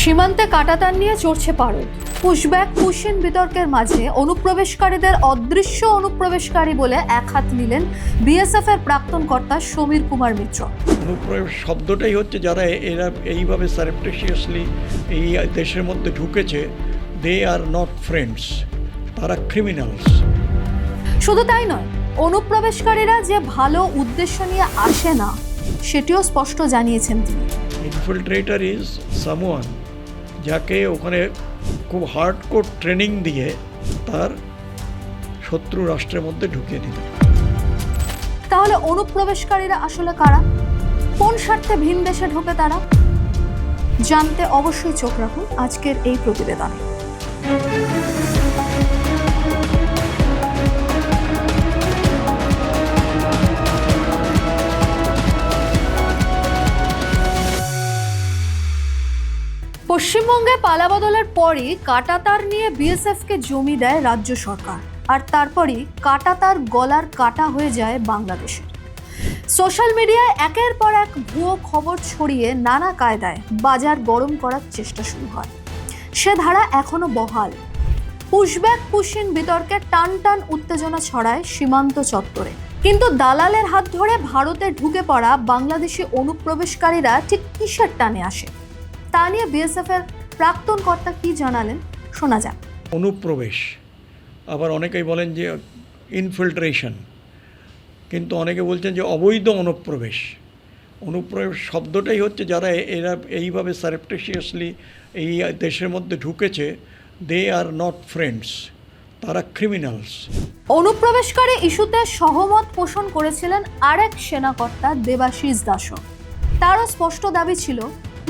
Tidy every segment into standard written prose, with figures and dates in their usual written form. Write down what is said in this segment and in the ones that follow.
সীমান্তে কাঁটাতার নিয়ে চড়ছে পারদ। পুশব্যাক পুশিন বিতর্কের মাঝে অনুপ্রবেশকারীদের অদৃশ্য অনুপ্রবেশকারী বলে এক হাত নিলেন বিএসএফ এর প্রাক্তন কর্তা সমীর কুমার মিত্র। অনুপ্রবেশ শব্দটাই হচ্ছে যারা এরা এইভাবে সারপ্রেশিয়াসলি এই দেশের মধ্যে ঢুকেছে, দে আর নট ফ্রেন্ডস, তারা ক্রিমিনালস। শুধু তাই নয়, অনুপ্রবেশকারীরা যে ভালো উদ্দেশ্য নিয়ে আসে না সেটিও স্পষ্ট জানিয়েছেন তিনি। ইনফিল্ট্রেটর ইজ সামওয়ান যাকে ওখানে খুব হার্ডকোর ট্রেনিং দিয়ে তার শত্রু রাষ্ট্রের মধ্যে ঢুকিয়ে দিল। তাহলে অনুপ্রবেশকারীরা আসলে কারা? কোন স্বার্থে ভিন দেশে ঢোকে তারা? জানতে অবশ্যই চোখ রাখুন আজকের এই প্রতিবেদনে। পশ্চিমবঙ্গে পালাবদলের পরই কাঁটাতার নিয়ে বিএসএফকে জমি দেয় রাজ্য সরকার, আর তারপরই কাঁটাতার গলার কাটা হয়ে যায় বাংলাদেশের। সোশ্যাল মিডিয়ায় একের পর এক ভুয়ো খবর ছড়িয়ে নানা কায়দায় বাজার গরম করার চেষ্টা শুরু হয়। সে ধারা এখনো বহাল। পুশব্যাক পুশিন বিতর্কে টান টান উত্তেজনা ছড়ায় সীমান্ত চত্বরে। কিন্তু দালালের হাত ধরে ভারতে ঢুকে পড়া বাংলাদেশি অনুপ্রবেশকারীরা ঠিক কিসের টানে আসে তা নিয়ে বিএসএফ এর প্রাক্তন কর্তা কি জানালেন, শোনা যাক। অনুপ্রবেশ, আবার অনেকেই বলেন যে ইনফিল্ট্রেশন, কিন্তু অনেকে বলছেন যে অবৈধ অনুপ্রবেশ। অনুপ্রবেশ শব্দটাই হচ্ছে যারা এরা এইভাবে সারপ্রেশিয়াসলি এই দেশের মধ্যে ঢুকেছে, দে আর নট ফ্রেন্ডস, তারা ক্রিমিনালস। অনুপ্রবেশকারী ইস্যুতে সহমত পোষণ করেছিলেন আরেক সেনাকর্তা দেবাশিস দাসও। তারও স্পষ্ট দাবি ছিল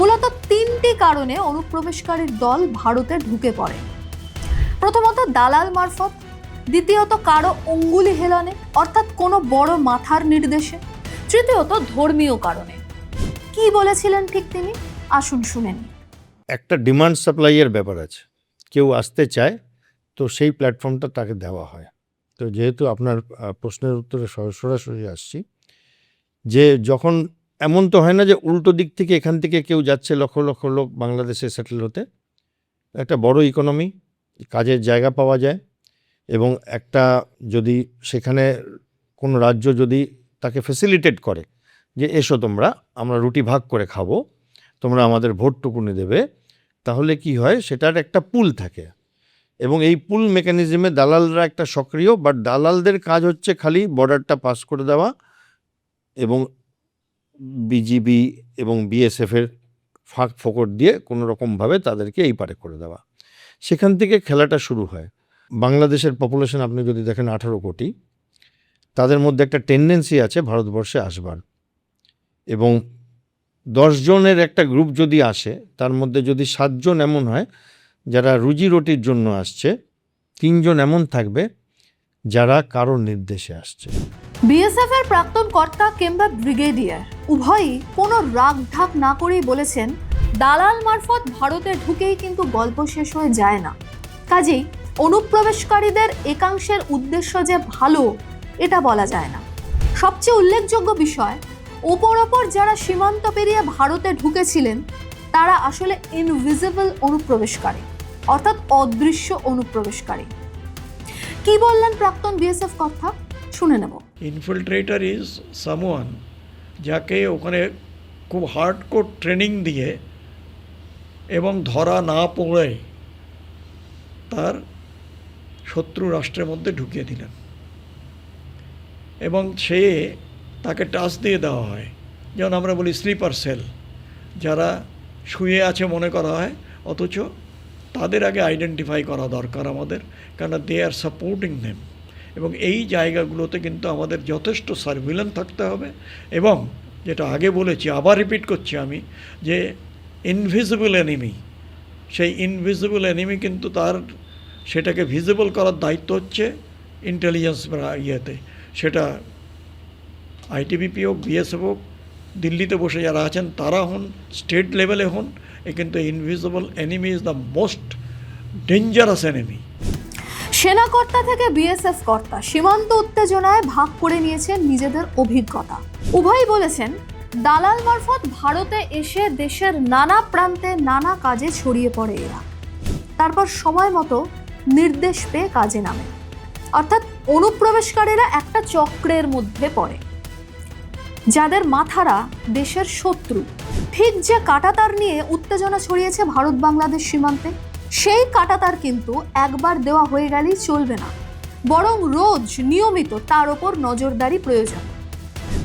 মূলত তিনটি কারণে অনুপ্রবেশকারীর দল ভারতে ঢুকে পড়ে। প্রথমত দালাল মারফত, দ্বিতীয়ত কারো অঙ্গুলি হেলনে অর্থাৎ কোনো বড় মাথার নির্দেশে, তৃতীয়ত ধর্মীয় কারণে। কি বলেছিলেন ঠিক তিনি, আসুন শুনেন। একটা ডিমান্ড সাপ্লাইয়ের ব্যাপার আছে, কেউ আসতে চায় তো সেই প্ল্যাটফর্মটা তাকে দেওয়া হয়। তো যেহেতু আপনার প্রশ্নের উত্তরে সরাসরি আসছি, যে যখন এমন তো হয় না যে উল্টো দিক থেকে এখান থেকে কেউ যাচ্ছে লক্ষ লক্ষ লোক বাংলাদেশে সেটেল হতে। একটা বড় ইকোনমি, কাজের জায়গা পাওয়া যায়, এবং একটা যদি সেখানে কোনো রাজ্য যদি তাকে ফেসিলিটেট করে যে এসো তোমরা, আমরা রুটি ভাগ করে খাবো, তোমরা আমাদের ভোটটুকুনি দেবে, তাহলে কি হয়, সেটার একটা পুল থাকে। এবং এই পুল মেকানিজমে দালালরা একটা সক্রিয়, বাট দালালদের কাজ হচ্ছে খালি বর্ডারটা পাস করে দেওয়া এবং বিজিবি এবং বিএসএফের ফাঁক ফোকর দিয়ে কোনো রকমভাবে তাদেরকে এই পারে করে দেওয়া। সেখান থেকে খেলাটা শুরু হয়। বাংলাদেশের পপুলেশন আপনি যদি দেখেন 18 কোটি, তাদের মধ্যে একটা টেন্ডেন্সি আছে ভারতবর্ষে আসবার, এবং 10 জনের একটা গ্রুপ যদি আসে, তার মধ্যে যদি 7 জন এমন হয় যারা রুজি রুটির জন্য আসছে, 3 জন এমন থাকবে যারা কারোর নির্দেশে আসছে। বিএসএফ এর প্রাক্তন কর্তা কিংবা ব্রিগেডিয়ার উভয়ই কোনো রাগ ঢাক না করেই বলেছেন, দালাল মারফত ভারতে ঢুকেই কিন্তু গল্প শেষ হয়ে যায় না। কাজেই অনুপ্রবেশকারীদের একাংশের উদ্দেশ্য যে ভালো এটা বলা যায় না। সবচেয়ে উল্লেখযোগ্য বিষয়, ওপর যারা সীমান্ত পেরিয়ে ভারতে ঢুকেছিলেন তারা আসলে ইনভিজিবল অনুপ্রবেশকারী, অর্থাৎ অদৃশ্য অনুপ্রবেশকারী। কি বললেন প্রাক্তন বিএসএফ কর্তা, শুনে নেব। ইনফিল্ট্রেটর ইজ সামওয়ান যাকে ওখানে খুব হার্ডকোর ট্রেনিং দিয়ে এবং ধরা না পড়ে তার শত্রু রাষ্ট্রের মধ্যে ঢুকিয়ে দিলেন, এবং সে তাকে টাচ দিয়ে দেওয়া হয়। যেমন আমরা বলি স্লিপার সেল, যারা শুয়ে আছে মনে করা হয়, অথচ তাদের আগে আইডেন্টিফাই করা দরকার আমাদের, কারণ দে আর সাপোর্টিং দেম। এবং এই জায়গাগুলোতে কিন্তু আমাদের যথেষ্ট সার্ভিলেন্স থাকতে হবে, এবং যেটা আগে বলেছি, আবার রিপিট করছি আমি, যে ইনভিজিবল এনিমি, সেই ইনভিজিবল এনিমি কিন্তু তার সেটাকে ভিজিবল করার দায়িত্ব হচ্ছে ইন্টেলিজেন্স ইয়েতে, সেটা আইটিবিপি হোক, বিএসএফ হোক, দিল্লিতে বসে যারা আছেন তারা হন, স্টেট লেভেলে হন, কিন্তু invisible enemy is the most dangerous enemy. সেনাকর্তা থেকে বিএসএফ কর্তা সীমান্ত উত্তেজনায় ভাগ করে নিয়েছেন নিজেদের অভিজ্ঞতা। উভয়ই বলেছেন দালাল মারফত ভারতে এসে দেশের নানা প্রান্তে নানা কাজে ছড়িয়ে পড়ে এরা। তারপর সময় মতো নির্দেশ পেয়ে কাজে নামে, অর্থাৎ অনুপ্রবেশকারীরা একটা চক্রের মধ্যে পড়ে যাদের মাথারা দেশের শত্রু। ঠিক যে কাঁটাতার নিয়ে উত্তেজনা ছড়িয়েছে ভারত বাংলাদেশ সীমান্তে, সেই কাঁটাতার কিন্তু একবার দেওয়া হয়ে গেলেই চলবে না, বরং রোজ নিয়মিত তার ওপর নজরদারি প্রয়োজন।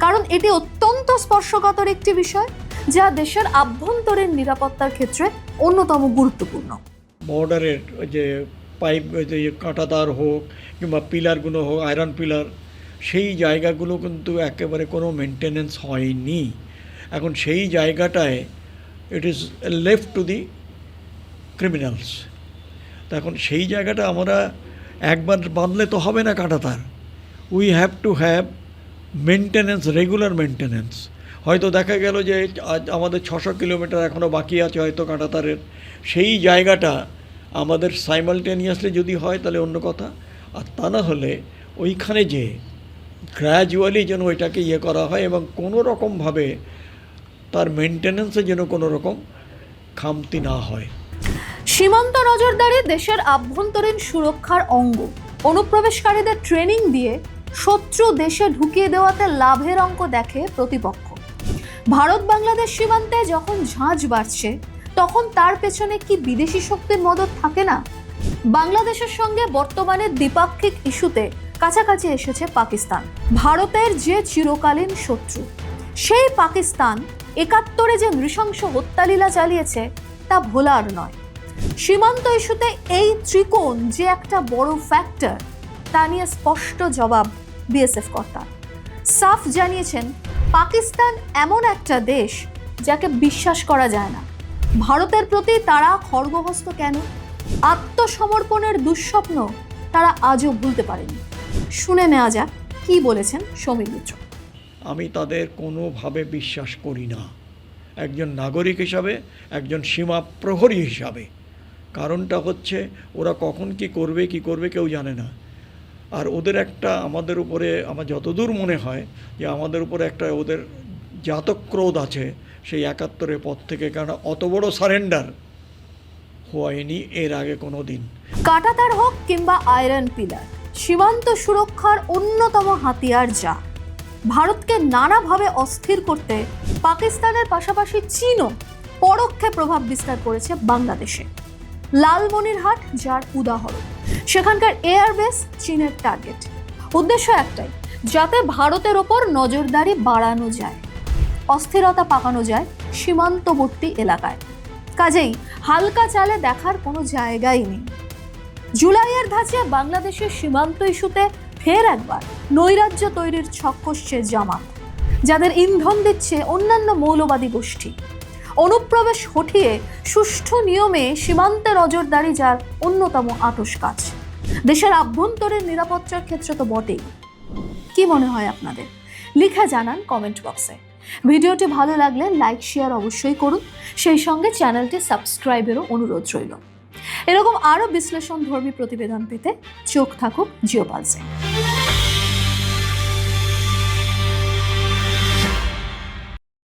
কারণ এটি অত্যন্ত স্পর্শকাতর একটি বিষয়, যা দেশের আভ্যন্তরীণ নিরাপত্তার ক্ষেত্রে অন্যতম গুরুত্বপূর্ণ। বর্ডারের যে পাইপ, যে কাঁটাতার হোক কিংবা পিলারগুলো হোক, আয়রন পিলার, সেই জায়গাগুলো কিন্তু একেবারে কোনো মেনটেনেন্স হয়নি। এখন সেই জায়গাটায় it is left to the criminals. তো এখন সেই জায়গাটা আমরা একবার বাঁধলে তো হবে না কাঁটাতার। We have to have maintenance, regular maintenance. হয়তো দেখা গেল যে আজ আমাদের 600 কিলোমিটার এখনও বাকি আছে হয়তো কাঁটাতারের, সেই জায়গাটা আমাদের সাইমালটেনিয়াসলি যদি হয় তাহলে অন্য কথা, আর তা না হলে ওইখানে যে গ্র্যাজুয়ালি যেন ওইটাকে করা হয় এবং কোনো রকমভাবে তার মেনটেনেন্সে যেন কোনো রকম খামতি না হয়। সীমান্ত নজরদারি দেশের আভ্যন্তরীণ সুরক্ষার অঙ্গ। অনুপ্রবেশকারীদের ট্রেনিং দিয়ে শত্রু দেশে ঢুকিয়ে দেওয়াতে লাভের অঙ্ক দেখে প্রতিপক্ষ। ভারত বাংলাদেশ সীমান্তে যখন ঝাঁঝ বাড়ছে, তখন তার পেছনে কি বিদেশি শক্তির মদত থাকে না? বাংলাদেশের সঙ্গে বর্তমানে দ্বিপাক্ষিক ইস্যুতে কাছাকাছি এসেছে পাকিস্তান, ভারতের যে চিরকালীন শত্রু। সেই পাকিস্তান ৭১ যে নৃশংস হত্যালীলা চালিয়েছে তা ভোলার নয়। সীমান্ত ইস্যুতে এই ত্রিকোণ যে একটা বড় ফ্যাক্টর, তা নিয়ে স্পষ্ট জবাব বিএসএফ কর্তা। সাফ জানিয়েছেন, পাকিস্তান এমন একটা দেশ যাকে বিশ্বাস করা যায় না। ভারতের প্রতি তারা খড়গহস্ত কেন? আত্মসমর্পণের দুঃস্বপ্ন তারা আজও ভুলতে পারেনি। শুনে নেওয়া যাক কি বলেছেন সমীর মিত্র। আমি তাদের কোনোভাবে বিশ্বাস করি না, একজন নাগরিক হিসাবে, একজন সীমা প্রহরী হিসাবে। কারণটা হচ্ছে ওরা কখন কি করবে কেউ জানে না। আর ওদের একটা আমাদের উপরে, আমার যতদূর মনে হয় যে আমাদের উপরে একটা ওদের জাতক্রোধ আছে সেই ৭১ পর থেকে, কারণ অত বড় সারেন্ডার হয়নি এর আগে কোনো দিন। কাঁটাতার হোক কিংবা আয়রন পিলার, সীমান্ত সুরক্ষার অন্যতম হাতিয়ার যা ভারতকে নানাভাবে অস্থির করতে পাকিস্তানের পাশাপাশি চীনও পরোক্ষে প্রভাব বিস্তার করেছে বাংলাদেশে। লালমনিরহাট যার উদাহরণ, সেখানকার এয়ারবেস চীনের টার্গেট। উদ্দেশ্য একটাই, যাতে ভারতের ওপর নজরদারি বাড়ানো যায়, অস্থিরতা পাকানো যায় সীমান্তবর্তী এলাকায়। কাজেই হালকা চালে দেখার কোনো জায়গাই নেই। জুলাইয়ের ধাঁচে বাংলাদেশের সীমান্ত ইস্যুতে ফের একবার নৈরাজ্য তৈরির ছক কষছে জামাত, যাদের ইন্ধন দিচ্ছে অন্যান্য মৌলবাদী গোষ্ঠী। অনুপ্রবেশ হঠিয়ে সুষ্ঠু নিয়মে সীমান্তে নজরদারি যার অন্যতম আতস কাজ, দেশের আভ্যন্তরীণ নিরাপত্তার ক্ষেত্রে তো বটেই। কি মনে হয় আপনাদের? লিখে জানান কমেন্ট বক্সে। ভিডিওটি ভালো লাগলে লাইক শেয়ার অবশ্যই করুন, সেই সঙ্গে চ্যানেলটি সাবস্ক্রাইবেরও অনুরোধ রইল। এরকম আরও বিশ্লেষণধর্মী প্রতিবেদন পেতে চোখ থাকুক জিও পালসে।